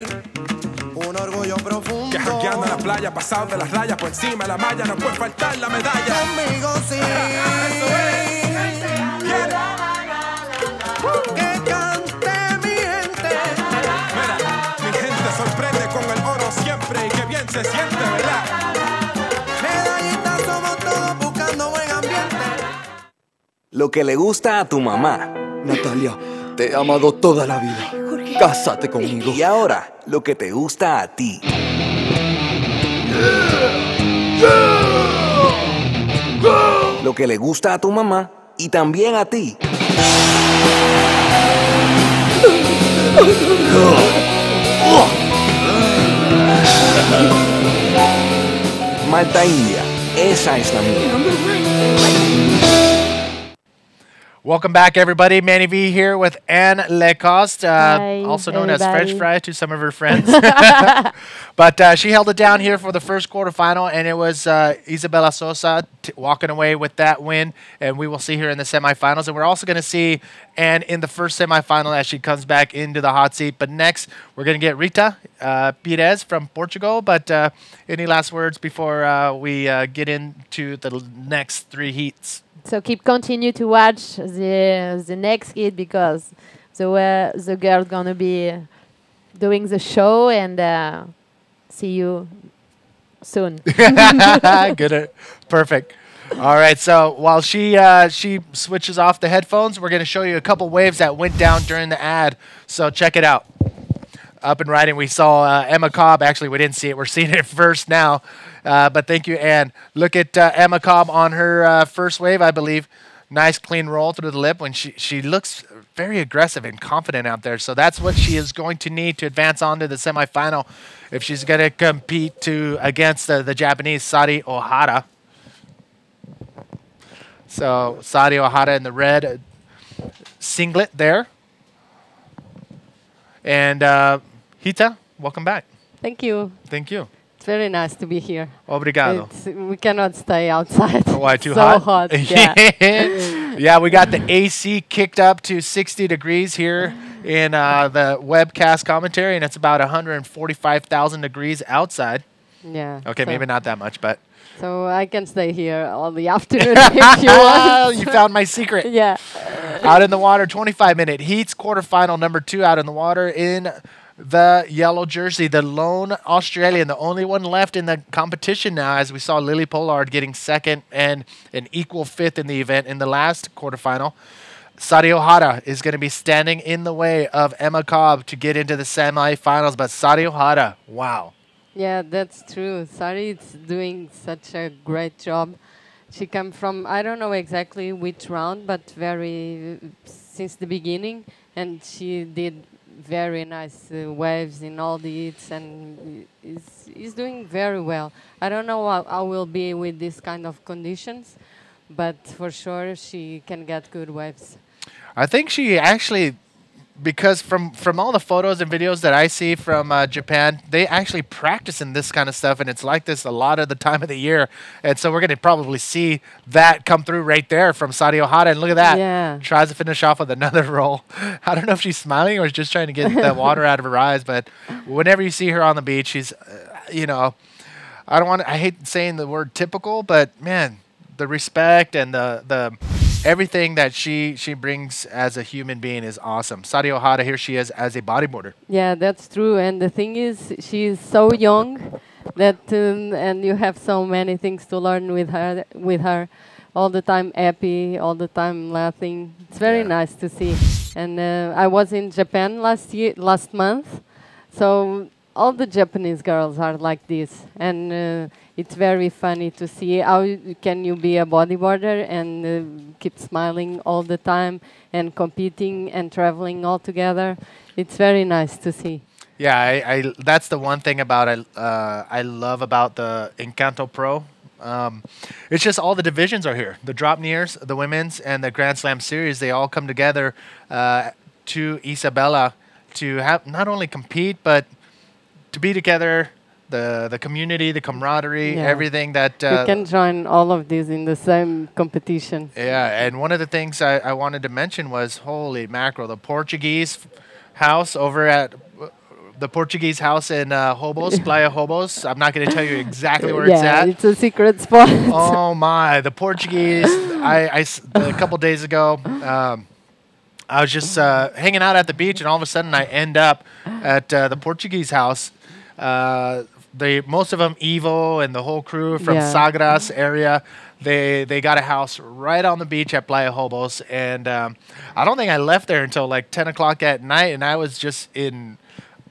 Un orgullo profundo. Que jangueando en la playa, pasado de las rayas, por encima de la malla, no puede faltar la medalla. Conmigo sí. Eso es. Que cante mi gente. Mira, mi gente sorprende con el oro siempre y que bien se siente, ¿verdad? Medallitas somos todos buscando buen ambiente. Lo que le gusta a tu mamá. Natalia, te he amado toda la vida. Cásate conmigo. Y ahora, lo que te gusta a ti. Lo que le gusta a tu mamá y también a ti. Malta India, esa es la mía. Welcome back, everybody. Manny V here with Anne Lecoste, Hi, also known everybody. as French Fry to some of her friends. But she held it down here for the first quarterfinal, and it was Isabella Sosa walking away with that win, and we will see her in the semifinals. And we're also going to see Anne in the first semifinal as she comes back into the hot seat. But next, we're going to get Rita Pires from Portugal. But any last words before we get into the next three heats? So continue to watch the next hit because the girl gonna be doing the show and see you soon. Good, perfect. All right, so while she switches off the headphones, we're going to show you a couple waves that went down during the ad. So check it out. Up and riding, we saw Emma Cobb. Actually, we didn't see it. We're seeing it first now. But thank you, Anne. Look at Emma Cobb on her first wave, I believe. Nice, clean roll through the lip when she looks very aggressive and confident out there. So that's what she is going to need to advance on to the semifinal if she's going to compete against the Japanese Sari Ohara. So Sari Ohara in the red singlet there. And Hita, welcome back. Thank you. Thank you. It's very nice to be here. Obrigado. We cannot stay outside. Why, too so hot? hot, yeah. Yeah, we got the AC kicked up to 60 degrees here in the webcast commentary, and it's about 145,000 degrees outside. Yeah. Okay, so maybe not that much, but... So I can stay here all the afternoon if you want. You found my secret. Yeah. Out in the water, 25-minute heats, quarterfinal number 2 out in the water in the yellow jersey, the lone Australian, the only one left in the competition now, as we saw Lily Pollard getting second and an equal fifth in the event in the last quarterfinal. Sari Ohara is going to be standing in the way of Emma Cobb to get into the semifinals, but Sari Ohara, wow. Yeah, that's true. Sari is doing such a great job. She came from, I don't know exactly which round, but since the beginning, and she did very nice waves in all the hits and is doing very well. I don't know how I will be with this kind of conditions, but for sure she can get good waves. I think she actually, because from all the photos and videos that I see from Japan, they actually practice in this kind of stuff, and it's like this a lot of the time of the year. And so we're going to probably see that come through right there from Sari Ohara. And look at that. Yeah. Tries to finish off with another roll. I don't know if she's smiling or is just trying to get the water out of her eyes, but whenever you see her on the beach, she's, I hate saying the word typical, but man, the respect and the everything that she brings as a human being is awesome. Sari Ohara, here she is as a bodyboarder. Yeah, that's true. And the thing is, she is so young that, and you have so many things to learn with her. All the time happy, all the time laughing. It's very nice to see. And I was in Japan last month, so all the Japanese girls are like this, and it's very funny to see how can you be a bodyboarder and keep smiling all the time and competing and traveling all together. It's very nice to see. Yeah, that's the one thing about I love about the Encanto Pro. It's just all the divisions are here. The drop nears, the women's, and the Grand Slam series, they all come together to Isabella to have not only compete, but to be together, the community, the camaraderie, everything that... you can join all of these in the same competition. Yeah, and one of the things I wanted to mention was, holy mackerel, the Portuguese house over at the Portuguese house in Hobos, Playa Hobos. I'm not going to tell you exactly where it's Yeah, at. it's a secret spot. Oh my, the Portuguese. A couple days ago, I was just hanging out at the beach, and all of a sudden I end up at the Portuguese house. Most of them, Evo and the whole crew from Yeah. Sagras area, they got a house right on the beach at Playa Hobos, and I don't think I left there until like 10 o'clock at night, and I was just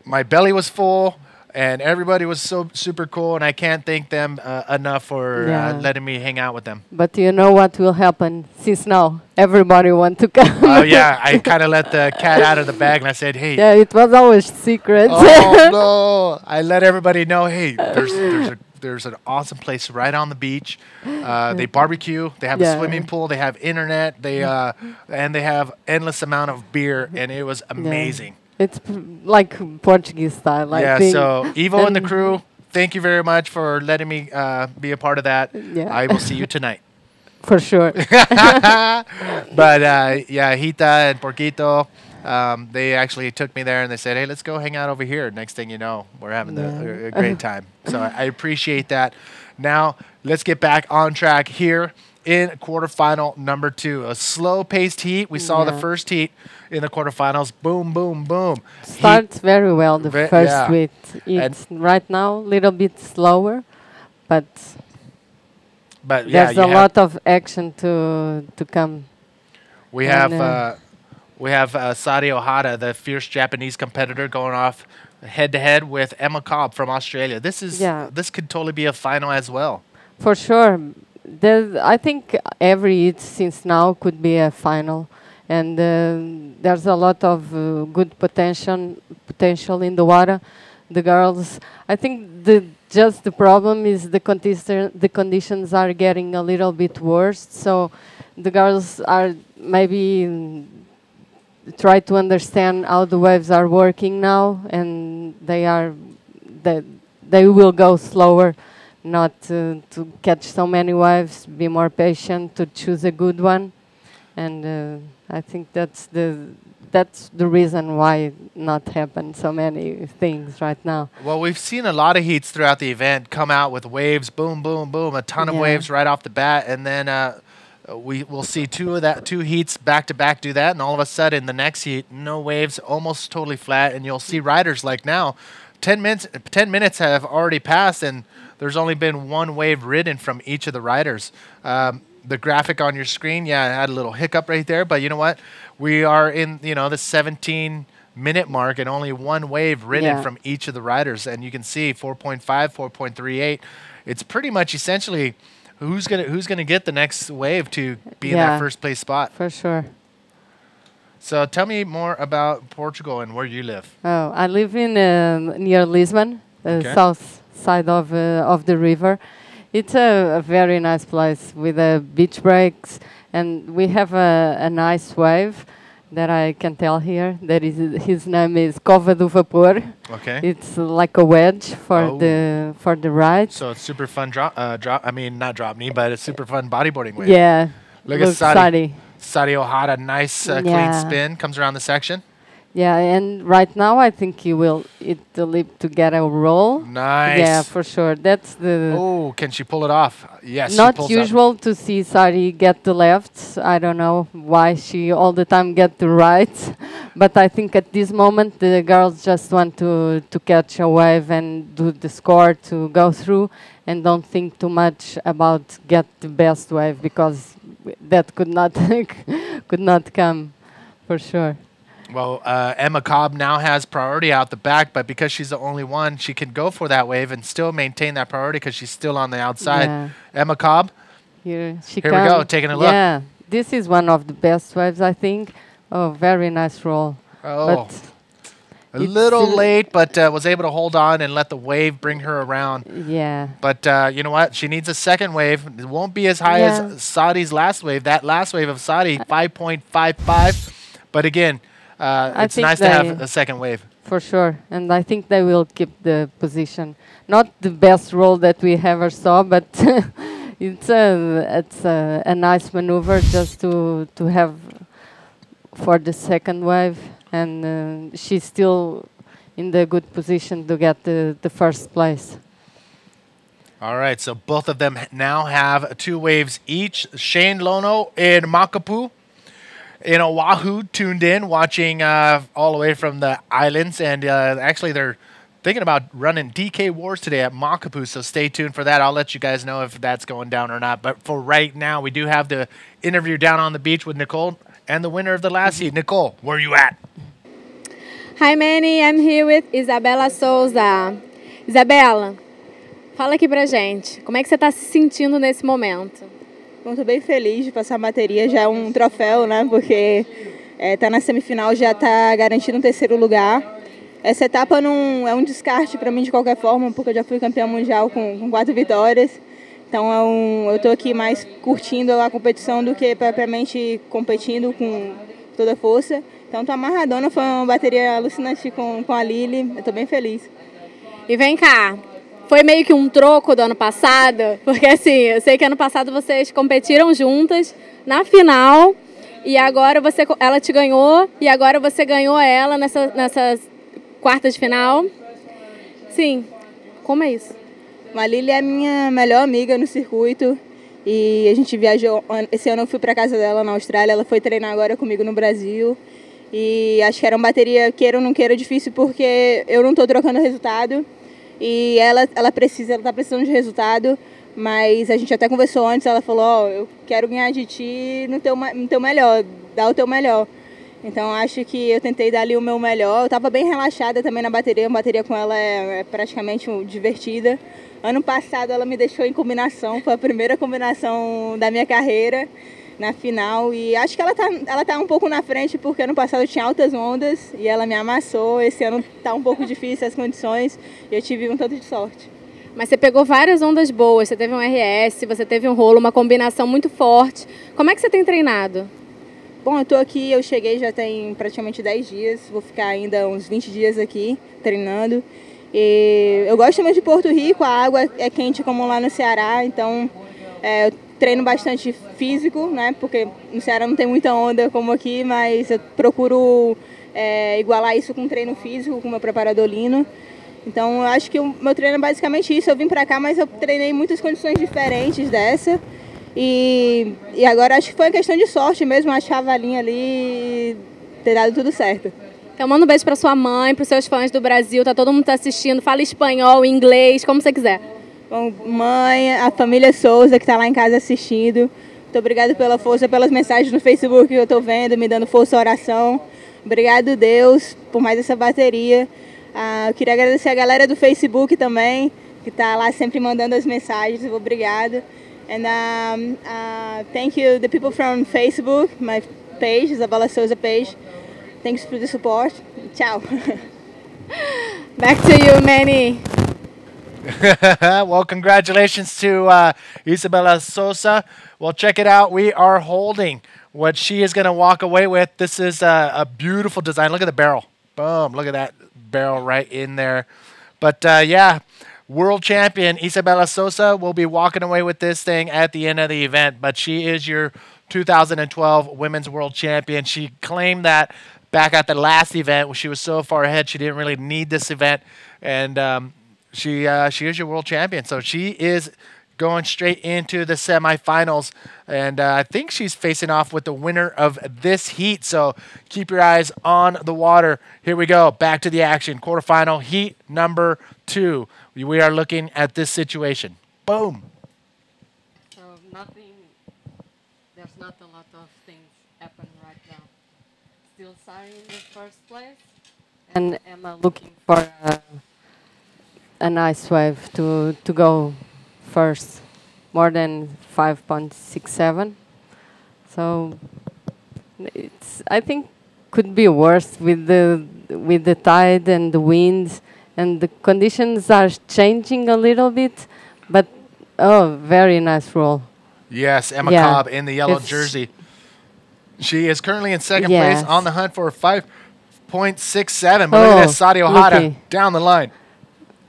my belly was full. And everybody was so super cool, and I can't thank them enough for Yeah. letting me hang out with them. But you know what will happen since now everybody want to come. Oh yeah, I kind of let the cat out of the bag, and I said, "Hey, Yeah, it was always secret. oh no!" I let everybody know, "Hey, there's an awesome place right on the beach. They barbecue. They have a Yeah. swimming pool. They have internet. And they have endless amount of beer, and it was amazing." It's like Portuguese style, I Yeah. think. So Evo and the And- crew, thank you very much for letting me be a part of that. Yeah. I will see you tonight. For sure. But yeah, Hita and Porquito, they actually took me there and they said, "Hey, let's go hang out over here." Next thing you know, we're having a great time. So I appreciate that. Now let's get back on track here in quarterfinal number 2. A slow-paced heat. We saw the Yeah. first heat in the quarterfinals. Boom, boom, boom. Starts very well the first yeah. week. It's right now a little bit slower, but But yeah, there's a lot of action to come. We And, have Sadi Ohara, the fierce Japanese competitor, going off head to head with Emma Cobb from Australia. This could totally be a final as well. For sure. I think every heat since now could be a final. And there's a lot of good potential in the water. The girls, I think the problem is the conditions are getting a little bit worse. So the girls are maybe try to understand how the waves are working now, and they will go slower, not to catch so many waves. Be more patient to choose a good one, and I think that's the reason why not happen so many things right now. Well, we've seen a lot of heats throughout the event come out with waves, boom, boom, boom, a ton of Yeah. waves right off the bat, and then we'll see two heats back to back do that, and all of a sudden the next heat, no waves, almost totally flat, and you'll see riders like now, 10 minutes have already passed, and there's only been one wave ridden from each of the riders. The graphic on your screen, yeah, it had a little hiccup right there, but you know what? We are in the 17-minute mark, and only one wave ridden Yeah. from each of the riders, and you can see 4.5, 4.38. It's pretty much essentially who's gonna get the next wave to be in that Yeah. first place spot. For sure. So tell me more about Portugal and where you live. Oh, I live in near Lisbon, Okay. south side of the river. It's a very nice place with beach breaks, and we have a nice wave that I can tell here. That is, his name is Cova do Vapor. Okay. It's like a wedge for Oh. the ride. So it's super fun drop. I mean, not drop knee, but it's super fun bodyboarding wave. Yeah. Look at Sadi. Sadi. Sadi Ohara, nice clean Yeah. spin, comes around the section. Yeah, and right now I think you will leap to get a roll. Nice. Yeah, for sure. That's the Oh, can she pull it off? Yes. she not pulls up. usual to see Sari get the left. I don't know why she all the time get the right, but I think at this moment the girls just want to catch a wave and do the score to go through, and don't think too much about get the best wave, because that could not could not come for sure. Well, Emma Cobb now has priority out the back, but because she's the only one, she can go for that wave and still maintain that priority because she's still on the outside. Yeah. Emma Cobb, Here she Here we go, taking a look. Yeah, this is one of the best waves, I think. Oh, very nice roll. oh, But a it's little still- late, but was able to hold on and let the wave bring her around. yeah, But you know what? She needs a second wave. It won't be as high Yeah. as Saudi's last wave. That last wave of Saudi, 5.55. But again, it's think nice to have they- a second wave. for sure. And I think they will keep the position. Not the best roll that we ever saw, but it's a nice maneuver just to have for the second wave. And she still in the good position to get the first place. All right, so both of them now have 2 waves each. Shane Lono in Makapu in Oahu tuned in, watching all the way from the islands. And actually, they're thinking about running DK Wars today at Makapu, so stay tuned for that. I'll let you guys know if that's going down or not. But for right now, we do have the interview down on the beach with Nicole and the winner of the last heat. Nicole, where are you at? Hi, Manny. I'm here with Isabela Souza. Isabela, fala aqui pra gente. Como é que você está se sentindo nesse momento? Bom, tô bem feliz de passar a bateria. Já é um troféu, né? Porque tá na semifinal, já tá garantindo um 3º lugar. Essa etapa não é um descarte para mim de qualquer forma, porque eu já fui campeã mundial com 4 vitórias. Então eu tô aqui mais curtindo a competição do que propriamente competindo com toda a força. Então tô amarradona, foi uma bateria alucinante com a Lili, eu tô bem feliz. E vem cá, foi meio que um troco do ano passado, porque assim, eu sei que ano passado vocês competiram juntas na final e agora ela te ganhou e agora você ganhou ela nessas quartas de final. Sim, como é isso? A Lili é minha melhor amiga no circuito e a gente viajou, esse ano eu fui para casa dela na Austrália, ela foi treinar agora comigo no Brasil e acho que era uma bateria, queira ou não queira, difícil porque eu não estou trocando resultado e ela está precisando de resultado, mas a gente até conversou antes, ela falou, eu quero ganhar de ti no teu melhor, dá o teu melhor. Então acho que eu tentei dar ali o meu melhor. Eu estava bem relaxada também na bateria. A bateria com ela é praticamente divertida. Ano passado ela me deixou em combinação. Foi a primeira combinação da minha carreira na final. E acho que ela tá um pouco na frente porque ano passado tinha altas ondas e ela me amassou. Esse ano tá um pouco difícil as condições e eu tive um tanto de sorte. Mas você pegou várias ondas boas. Você teve um RS, você teve um rolo, uma combinação muito forte. Como é que você tem treinado? Bom, eu tô aqui, eu cheguei já tem praticamente 10 dias, vou ficar ainda uns 20 dias aqui treinando. E eu gosto muito de Porto Rico, a água é quente como lá no Ceará, então eu treino bastante físico, né? Porque no Ceará não tem muita onda como aqui, mas eu procuro igualar isso com treino físico, com meu preparador Lino. Então eu acho que o meu treino é basicamente isso, eu vim pra cá, mas eu treinei em muitas condições diferentes dessa. E agora acho que foi uma questão de sorte mesmo, achar a valinha ali e ter dado tudo certo. Então manda um beijo para sua mãe, para os seus fãs do Brasil, tá todo mundo tá assistindo, fala espanhol, inglês, como você quiser. Bom, mãe, a família Souza que está lá em casa assistindo, muito obrigada pela força, pelas mensagens no Facebook que eu estou vendo, me dando força, oração. Obrigado, Deus, por mais essa bateria. Eu queria agradecer a galera do Facebook também, que está lá sempre mandando as mensagens, obrigado. And thank you, the people from Facebook, my page, Isabela Souza page. Thanks for the support. Ciao. Back to you, Manny. Well, congratulations to Isabela Sosa. Well, check it out. We are holding what she is going to walk away with. This is a beautiful design. Look at the barrel. Boom. Look at that barrel right in there. But yeah. World champion Isabela Sosa will be walking away with this thing at the end of the event, but she is your 2012 Women's World Champion. She claimed that back at the last event when she was so far ahead, she didn't really need this event, and she is your world champion. So she is going straight into the semifinals, and I think she's facing off with the winner of this heat. So keep your eyes on the water. Here we go. Back to the action. Quarterfinal heat number 2. We are looking at this situation. Boom. So there's not a lot of things happen right now. Still Sari in the first place. And Emma looking for a nice wave to go first. More than 5.67. So I think could be worse with the tide and the winds. And the conditions are changing a little bit, but very nice roll. Yes, Emma Cobb in the yellow jersey. She is currently in second place on the hunt for 5.67. But look at this, Sadi Ohara down the line.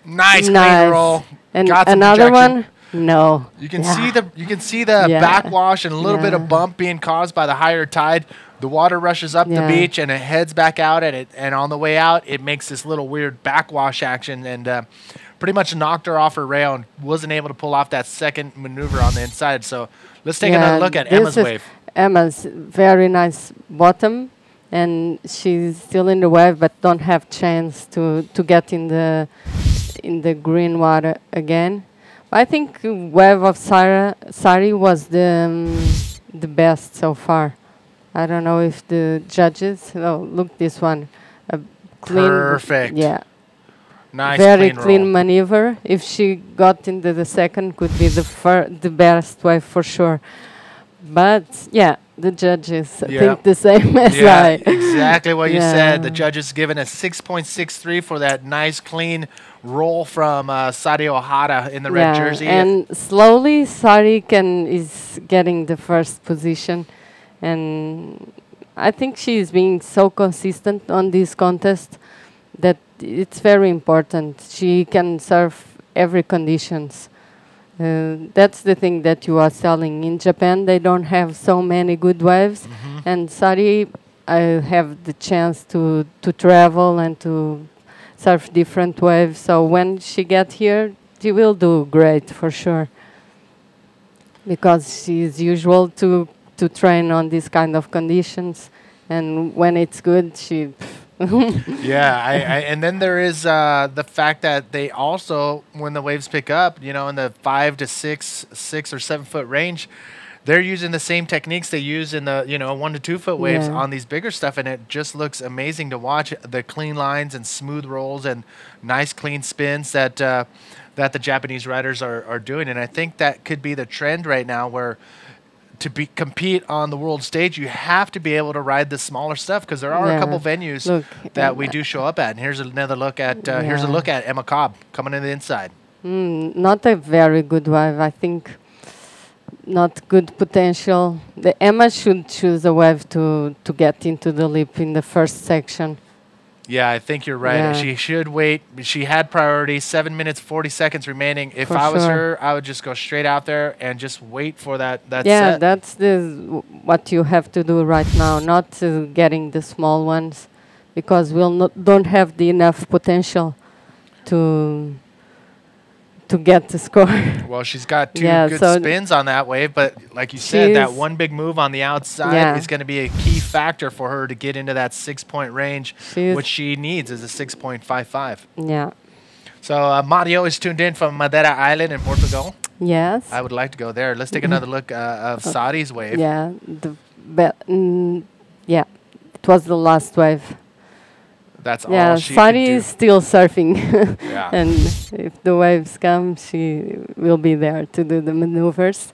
Nice clean roll. And got some another projection. one? No. You can see the backwash and a little bit of bump being caused by the higher tide. The water rushes up the Yeah. beach and it heads back out, and on the way out, it makes this little weird backwash action and pretty much knocked her off her rail and wasn't able to pull off that second maneuver on the inside. So let's take another look at this Emma's is wave. Emma's very nice bottom, and she's still in the wave, but don't have chance to get in the green water again. I think wave of Sari was the best so far. I don't know if the judges. Oh, look this one, a clean. Perfect. Yeah. Nice, Very clean clean roll. maneuver. If she got into the second, could be the best wave for sure. But yeah, the judges think the same as Yeah, I. exactly what you said. The Yeah. judges given a 6.63 for that nice, clean roll from Sari Ohara in the red jersey. And slowly, Sari is getting the first position, and I think she is being so consistent on this contest that it's very important. She can serve every conditions. That's the thing that you are selling. In Japan, they don't have so many good waves, and Sari have the chance to travel and to surf different waves. So when she get here, she will do great for sure, because she is usual to train on these kind of conditions, and when it's good, she. Yeah, and then there is the fact that they also, when the waves pick up, you know, in the 5 to 6 or 7 foot range, they're using the same techniques they use in the 1 to 2 foot waves Yeah. on these bigger stuff, and it just looks amazing to watch. The clean lines and smooth rolls and nice clean spins that that the Japanese riders are doing, and I think that could be the trend right now, where to compete on the world stage, you have to be able to ride the smaller stuff, because there are a Yeah. couple venues Look, that we do show up at. And here's another look at here's a Yeah. look at Emma Cobb coming in the inside. Not a very good wave, I think. Not good potential. The Emma should choose a wave to get into the lip in the first section. Yeah, I think you're right. Yeah. She should wait. She had priority. 7 minutes 40 seconds remaining. If For I was sure. her, I would just go straight out there and just wait for that Yeah, set. that's what you have to do right now, not getting the small ones, because don't have the enough potential to get the score. Well, she's got two Yeah, good so spins on that wave, but like you said, that she's- one big move on the outside Yeah. is going to be a key factor for her to get into that 6-point range, She's- which she needs is a 6.55. Yeah. So Mario is tuned in from Madeira Island in Portugal. Yes. I would like to go there. Let's take another look of Sari's wave. Yeah. Yeah. It was the last wave. That's Yeah, all she Sari can do. is still surfing. Yeah. And if the waves come, she will be there to do the maneuvers.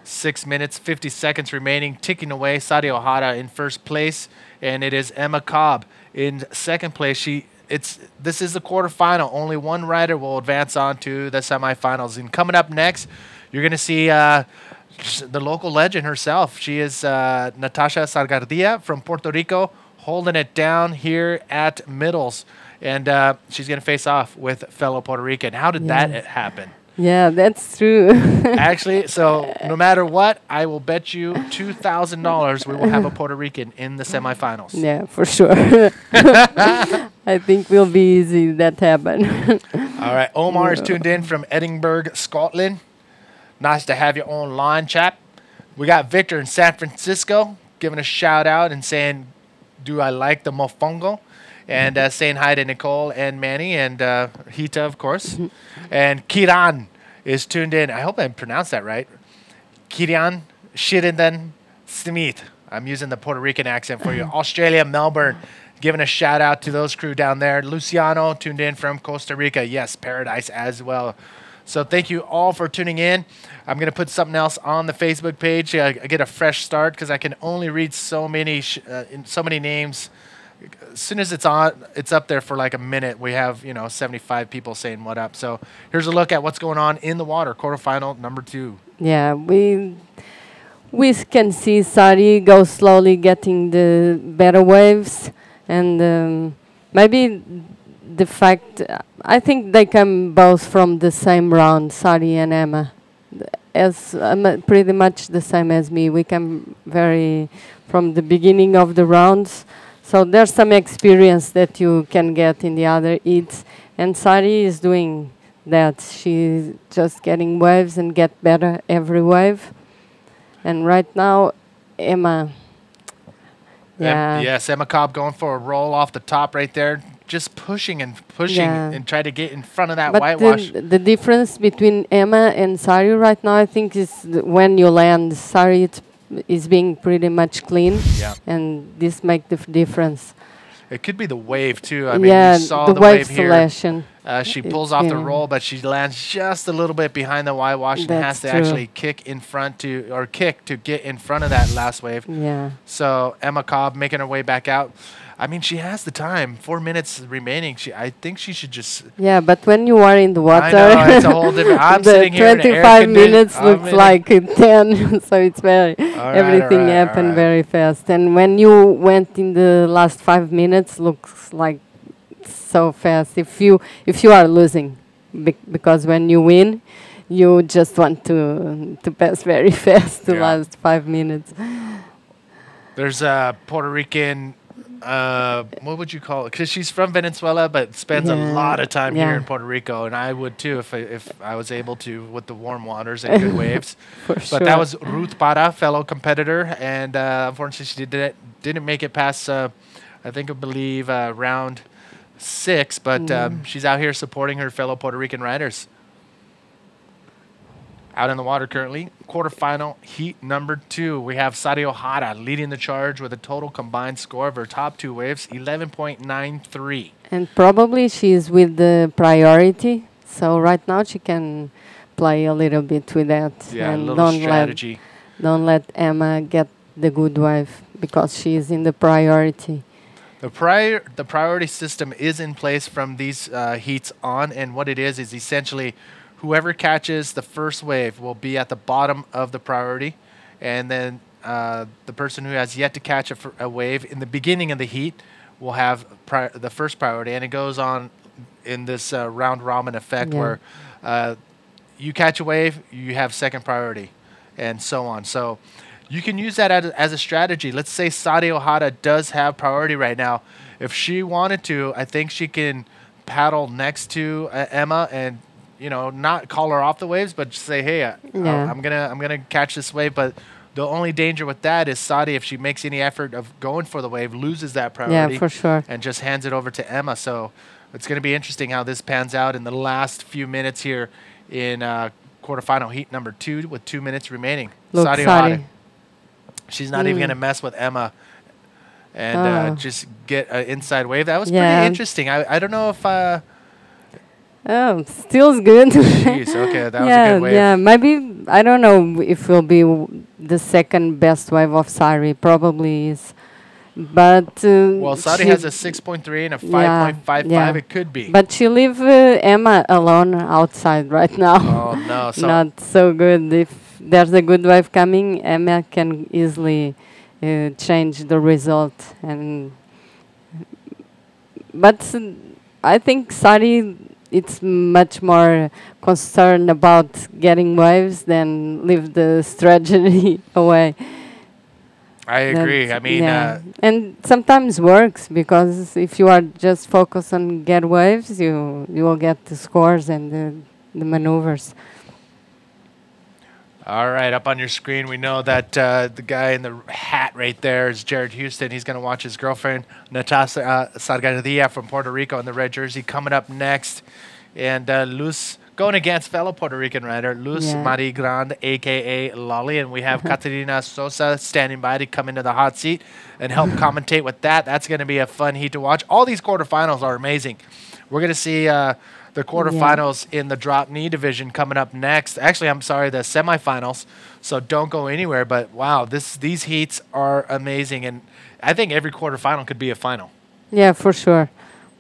6 minutes, 50 seconds remaining, ticking away. Sari Ohara in first place, and it is Emma Cobb in second place. This is the quarterfinal. Only one rider will advance on to the semifinals. And coming up next, you're going to see the local legend herself. She is Natasha Sargardia from Puerto Rico, holding it down here at middles. And she's going to face off with fellow Puerto Rican. How did that happen? Yeah, that's true. Actually, so no matter what, I will bet you $2,000 we will have a Puerto Rican in the semifinals. Yeah, for sure. I think will be easy that happen. All right, Omar is tuned in from Edinburgh, Scotland. Nice to have you online, chap. We got Victor in San Francisco giving a shout out and saying, do I like the mofongo? And saying hi to Nicole and Manny and Hita, of course. And Kiran is tuned in. I hope I pronounced that right. Kiran Shiridan Smith. I'm using the Puerto Rican accent for you. Australia, Melbourne, giving a shout out to those crew down there. Luciano tuned in from Costa Rica. Yes, Paradise as well. So thank you all for tuning in. I'm going to put something else on the Facebook page. I get a fresh start because I can only read so many names. As soon as it's on, it's up there for like a minute. We have 75 people saying what up. So here's a look at what's going on in the water. Quarterfinal number 2. Yeah, we can see Sari go slowly getting the better waves, and maybe the fact I think they come both from the same round, Sari and Emma. as pretty much the same as me. We come very from the beginning of the rounds, so there's some experience that you can get in the other heats. And Sari is doing that. She's just getting waves and get better every wave. And right now, Emma. Yeah. Yes, Emma Cobb going for a roll off the top right there. Just pushing and pushing Yeah. and try to get in front of that But whitewash. the difference between Emma and Sari right now, I think, is when you land. Sari is being pretty much clean, Yeah. and this make the difference. It could be the wave too. I mean, yeah, you saw the the wave wave here. selection. She pulls off the yeah. roll, but she lands just a little bit behind the whitewash and has That's to true. actually kick to get in front of that last wave. Yeah. So Emma Cobb making her way back out. I mean, she has the time. 4 minutes remaining. I think she should just. Yeah, but when you are in the water, I know, it's a whole different. I'm the sitting here in an 25 minutes I'm looks in a- like 10, so it's very everything happened very fast. And when you went in the last 5 minutes, looks like so fast. If you are losing, because when you win, you just want to pass very fast the Yeah. last 5 minutes. There's a Puerto Rican. What would you call it? Because she's from Venezuela, but spends a Yeah. lot of time here Yeah. in Puerto Rico, and I would too if I was able to with the warm waters and good waves. For But sure. that was Ruth Para, fellow competitor, and unfortunately she didn't make it past. I believe round 6, but she's out here supporting her fellow Puerto Rican riders. Out in the water currently, quarterfinal heat number 2. We have Sari Ohara leading the charge with a total combined score of her top 2 waves, 11.93. And probably she's with the priority, so right now she can play a little bit with that. Yeah, a and little strategy. Don't let Emma get the good wave because she's in the priority. The priority system is in place from these heats on, and what it is essentially whoever catches the first wave will be at the bottom of the priority, and then the person who has yet to catch a wave in the beginning of the heat will have the first priority, and it goes on in this round robin effect where you catch a wave, you have second priority, and so on. So you can use that as a strategy. Let's say Sari Ohara does have priority right now. If she wanted to, I think she can paddle next to Emma and not call her off the waves, but just say, hey, I'm gonna catch this wave. But the only danger with that is Sadi, if she makes any effort of going for the wave, loses that priority. Yeah, for sure. And just hands it over to Emma. So it's going to be interesting how this pans out in the last few minutes here in quarterfinal heat number 2 with 2 minutes remaining. Look, Sadi Sadi. Ohara. She's not even going to mess with Emma and just get an inside wave. That was pretty interesting. I don't know if... Oh, still's good. Jeez, okay, that was a good wave. Yeah, maybe, I don't know if it will be the second best wave of Sari. Probably is. But... well, Sadi has a 6.3 and a 5.55. Yeah. It could be. But she leave Emma alone outside right now. Oh, no. So Not so good. If there's a good wave coming, Emma can easily change the result. But I think Sari... it's much more concerned about getting waves than leave the strategy away. I agree. I mean, and sometimes works because if you are just focused on get waves, you will get the scores and the maneuvers. all right, up on your screen, we know that the guy in the hat right there is Jared Houston. He's going to watch his girlfriend, Natasha Sargadia from Puerto Rico in the red jersey, coming up next. And Luz going against fellow Puerto Rican rider, Luz Marie Grande, a.k.a. Lolly. And we have Caterina Sosa standing by to come into the hot seat and help commentate with that. That's going to be a fun heat to watch. All these quarterfinals are amazing. We're going to see the quarterfinals in the drop knee division coming up next. Actually, I'm sorry, the semifinals. So don't go anywhere. But, wow, these heats are amazing. And I think every quarterfinal could be a final. Yeah, for sure.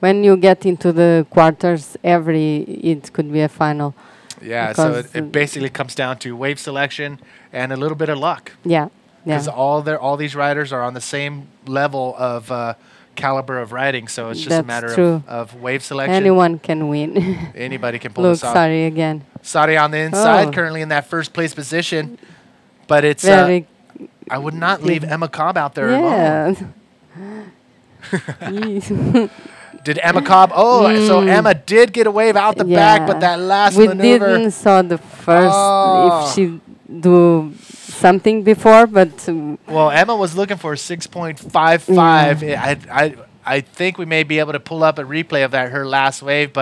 When you get into the quarters, it could be a final. Yeah, so it basically comes down to wave selection and a little bit of luck. Yeah, Because all these riders are on the same level of caliber of riding, so it's just a That's matter true. of wave selection. Anyone can win. Anybody can pull Look, this off. sorry again. Sari on the inside, Oh. currently in that first place position. But it's Very. I would not leave Emma Cobb out there alone. Yeah. Did Emma Cobb? Oh, so Emma did get a wave out the back, but that last we maneuver. didn't saw the first if she do something before, but Well, Emma was looking for 6.55. I think we may be able to pull up a replay of that her last wave, but.